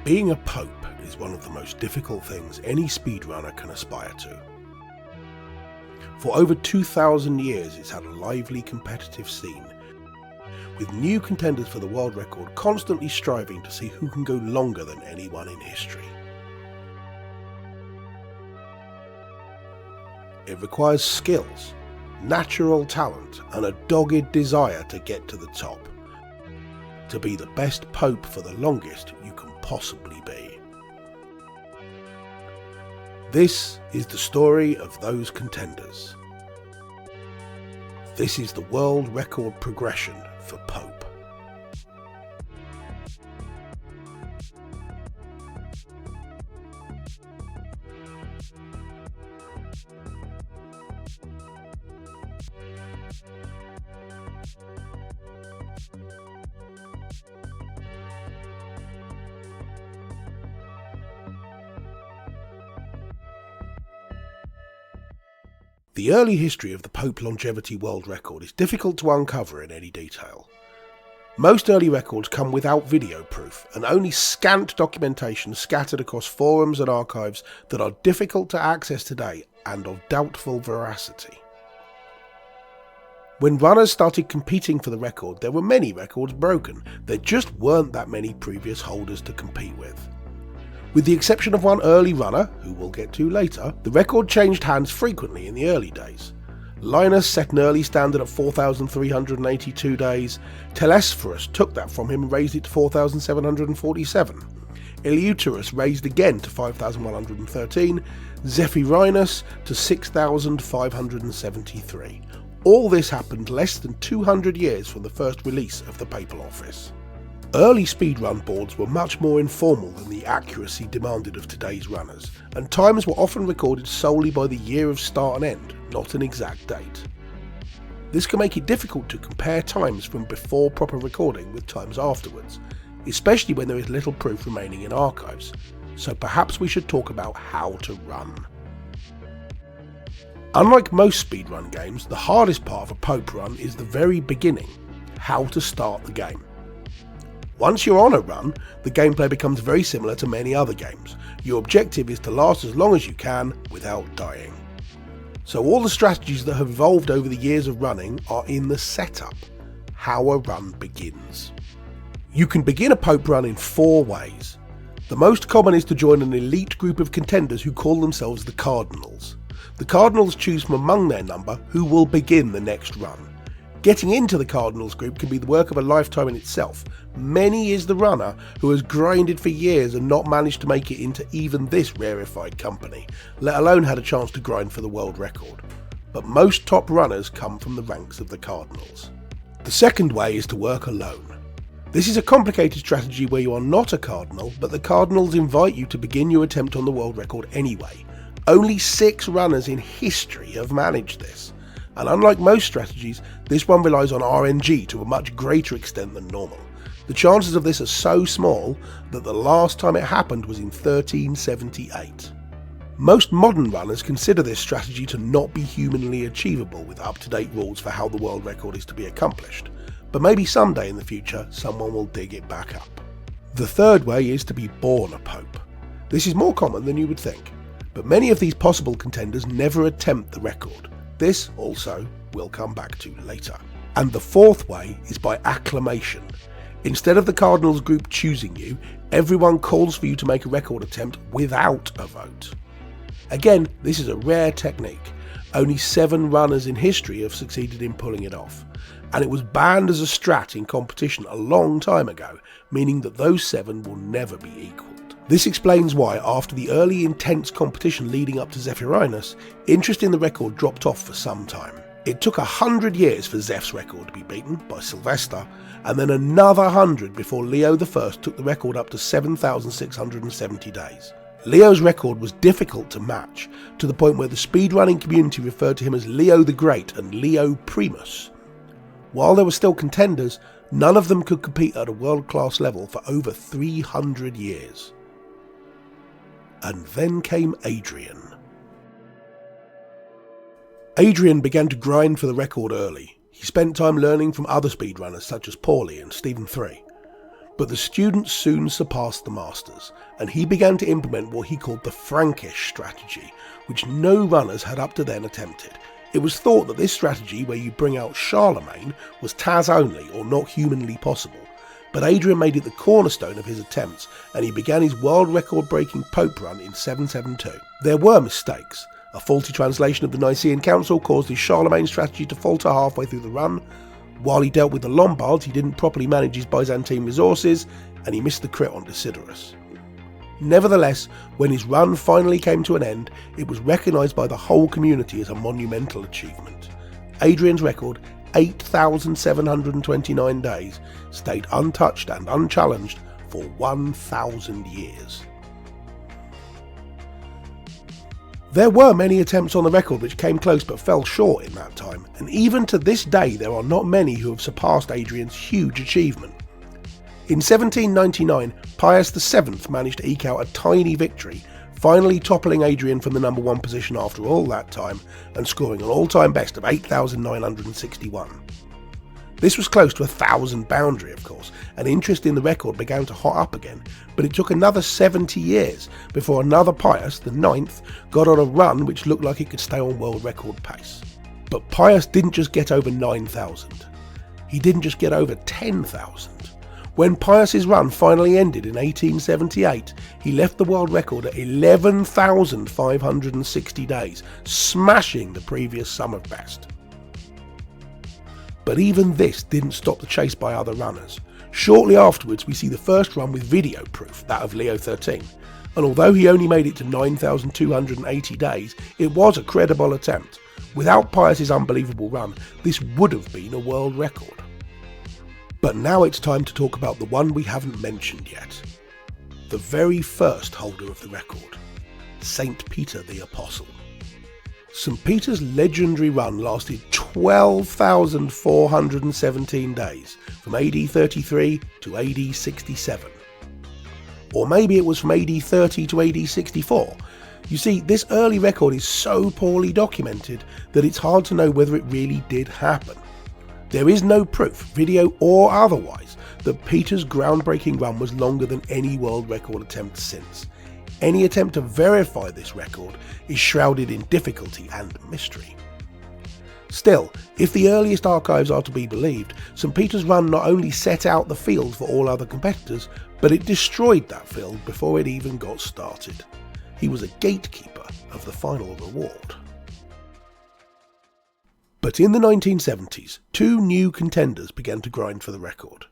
Being a pope is one of the most difficult things any speedrunner can aspire to. For over 2,000 years it's had a lively competitive scene, with new contenders for the world record constantly striving to see who can go longer than anyone in history. It requires skills, natural talent and a dogged desire to get to the top, to be the best pope for the longest you can possibly be. This is the story of those contenders. This is the world record progression for pope. The early history of the Pope longevity world record is difficult to uncover in any detail. Most early records come without video proof and only scant documentation scattered across forums and archives that are difficult to access today and of doubtful veracity. When runners started competing for the record, there were many records broken. There just weren't that many previous holders to compete with. With the exception of one early runner, who we'll get to later, the record changed hands frequently in the early days. Linus set an early standard at 4,382 days, Telesphorus took that from him and raised it to 4,747, Eleuterus raised again to 5,113, Zephyrinus to 6,573. All this happened less than 200 years from the first release of the Papal Office. Early speedrun boards were much more informal than the accuracy demanded of today's runners, and times were often recorded solely by the year of start and end, not an exact date. This can make it difficult to compare times from before proper recording with times afterwards, especially when there is little proof remaining in archives, so perhaps we should talk about how to run. Unlike most speedrun games, the hardest part of a Pope run is the very beginning, how to start the game. Once you're on a run, the gameplay becomes very similar to many other games. Your objective is to last as long as you can without dying. So all the strategies that have evolved over the years of running are in the setup, how a run begins. You can begin a Pope run in 4 ways. The most common is to join an elite group of contenders who call themselves the Cardinals. The Cardinals choose from among their number who will begin the next run. Getting into the Cardinals group can be the work of a lifetime in itself. Many is the runner who has grinded for years and not managed to make it into even this rarefied company, let alone had a chance to grind for the world record. But most top runners come from the ranks of the Cardinals. The second way is to work alone. This is a complicated strategy where you are not a Cardinal, but the Cardinals invite you to begin your attempt on the world record anyway. Only 6 runners in history have managed this. And unlike most strategies, this one relies on RNG to a much greater extent than normal. The chances of this are so small that the last time it happened was in 1378. Most modern runners consider this strategy to not be humanly achievable with up-to-date rules for how the world record is to be accomplished, but maybe someday in the future someone will dig it back up. The third way is to be born a pope. This is more common than you would think, but many of these possible contenders never attempt the record. This also we'll come back to later. And the fourth way is by acclamation. Instead of the Cardinals group choosing you, everyone calls for you to make a record attempt without a vote. Again, this is a rare technique. Only 7 runners in history have succeeded in pulling it off, and it was banned as a strat in competition a long time ago, meaning that those 7 will never be equalled. This explains why, after the early intense competition leading up to Zephyrinus, interest in the record dropped off for some time. It took 100 years for Zeph's record to be beaten by Sylvester, and then another 100 before Leo I took the record up to 7,670 days. Leo's record was difficult to match, to the point where the speedrunning community referred to him as Leo the Great and Leo Primus. While there were still contenders, none of them could compete at a world-class level for over 300 years. And then came Adrian. Adrian began to grind for the record early. He spent time learning from other speedrunners such as Paulie and Stephen 3. But the student soon surpassed the masters, and he began to implement what he called the Frankish strategy, which no runners had up to then attempted. It was thought that this strategy, where you bring out Charlemagne, was Taz only or not humanly possible. But Adrian made it the cornerstone of his attempts, and he began his world record breaking Pope run in 772. There were mistakes. A faulty translation of the Nicene Council caused his Charlemagne strategy to falter halfway through the run. While he dealt with the Lombards, he didn't properly manage his Byzantine resources, and he missed the crit on Desiderius. Nevertheless, when his run finally came to an end, it was recognised by the whole community as a monumental achievement. Adrian's record, 8,729 days, stayed untouched and unchallenged for 1,000 years. There were many attempts on the record which came close but fell short in that time, and even to this day there are not many who have surpassed Adrian's huge achievement. In 1799, Pius VII managed to eke out a tiny victory, finally toppling Adrian from the number 1 position after all that time and scoring an all-time best of 8,961. This was close to 1,000 boundary, of course, and interest in the record began to hot up again, but it took another 70 years before another Pius, the 9th, got on a run which looked like it could stay on world record pace. But Pius didn't just get over 9,000. He didn't just get over 10,000. When Pius's run finally ended in 1878, he left the world record at 11,560 days, smashing the previous summer best. But even this didn't stop the chase by other runners. Shortly afterwards we see the first run with video proof, that of Leo XIII, and although he only made it to 9,280 days, it was a credible attempt. Without Pius's unbelievable run, this would have been a world record. But now it's time to talk about the one we haven't mentioned yet. The very first holder of the record, St. Peter the Apostle. St. Peter's legendary run lasted 12,417 days, from AD 33 to AD 67. Or maybe it was from AD 30 to AD 64. You see, this early record is so poorly documented that it's hard to know whether it really did happen. There is no proof, video or otherwise, that Peter's groundbreaking run was longer than any world record attempt since. Any attempt to verify this record is shrouded in difficulty and mystery. Still, if the earliest archives are to be believed, St. Peter's run not only set out the field for all other competitors, but it destroyed that field before it even got started. He was a gatekeeper of the final reward. But in the 1970s, 2 new contenders began to grind for the record.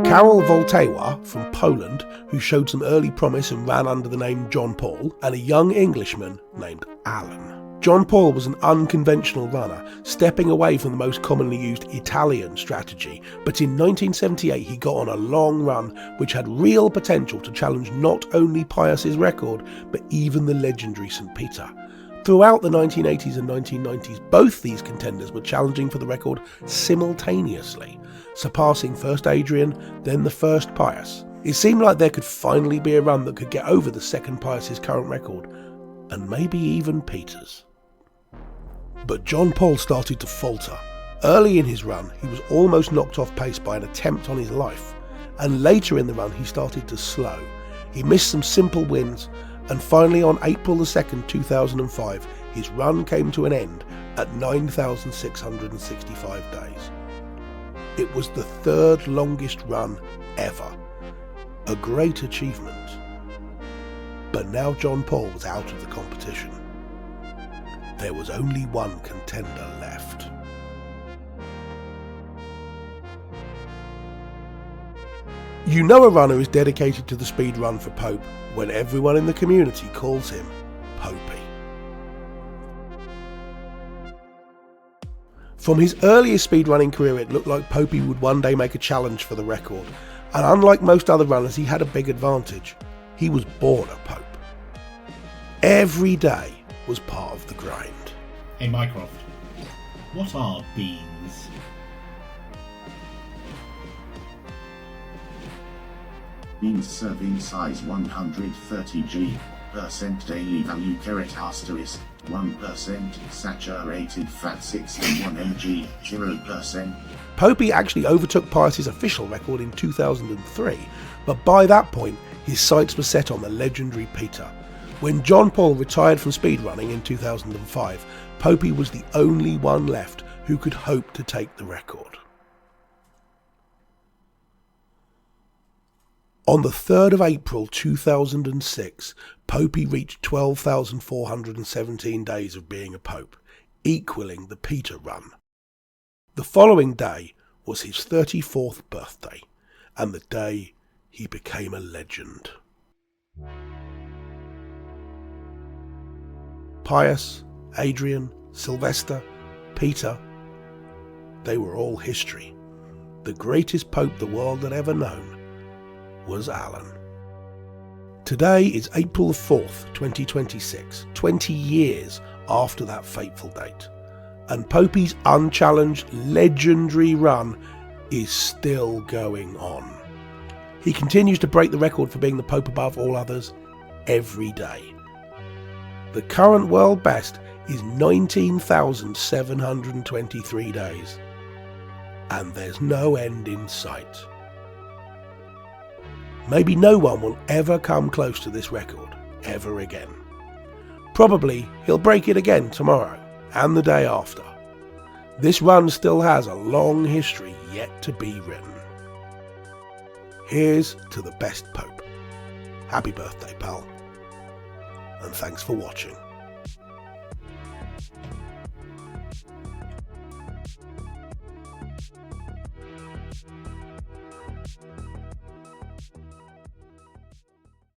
Karol Wojtyła from Poland, who showed some early promise and ran under the name John Paul, and a young Englishman named Alan. John Paul was an unconventional runner, stepping away from the most commonly used Italian strategy, but in 1978 he got on a long run which had real potential to challenge not only Pius's record, but even the legendary St. Peter. Throughout the 1980s and 1990s, both these contenders were challenging for the record simultaneously, surpassing first Adrian, then the first Pius. It seemed like there could finally be a run that could get over the second Pius's current record, and maybe even Peter's. But John Paul started to falter. Early in his run, he was almost knocked off pace by an attempt on his life, and later in the run he started to slow. He missed some simple wins, and finally on April 2nd, 2005, his run came to an end at 9,665 days. It was the 3rd longest run ever. A great achievement. But now John Paul was out of the competition. There was only one contender left. You know a runner is dedicated to the speed run for Pope when everyone in the community calls him Popey. From his earliest speedrunning career, it looked like Popey would one day make a challenge for the record, and unlike most other runners, he had a big advantage. He was born a Pope. Every day was part of the grind. Hey Mycroft, what are beans? Beans serving size 130 g, % daily value carat asterisk 1% saturated fat, 61 mg, 0%. Popey actually overtook Pius's official record in 2003, but by that point his sights were set on the legendary Peter. When John Paul retired from speedrunning in 2005, Popey was the only one left who could hope to take the record. On the 3rd of April 2006, Popey reached 12,417 days of being a Pope, equaling the Peter run. The following day was his 34th birthday, and the day he became a legend. Pius, Adrian, Sylvester, Peter, they were all history. The greatest Pope the world had ever known was Alan. Today is April the 4th, 2026, 20 years after that fateful date, and Popey's unchallenged legendary run is still going on. He continues to break the record for being the Pope above all others every day. The current world best is 19,723 days, and there's no end in sight. Maybe no one will ever come close to this record ever again. Probably he'll break it again tomorrow and the day after. This run still has a long history yet to be written. Here's to the best Pope. Happy birthday, pal. And thanks for watching.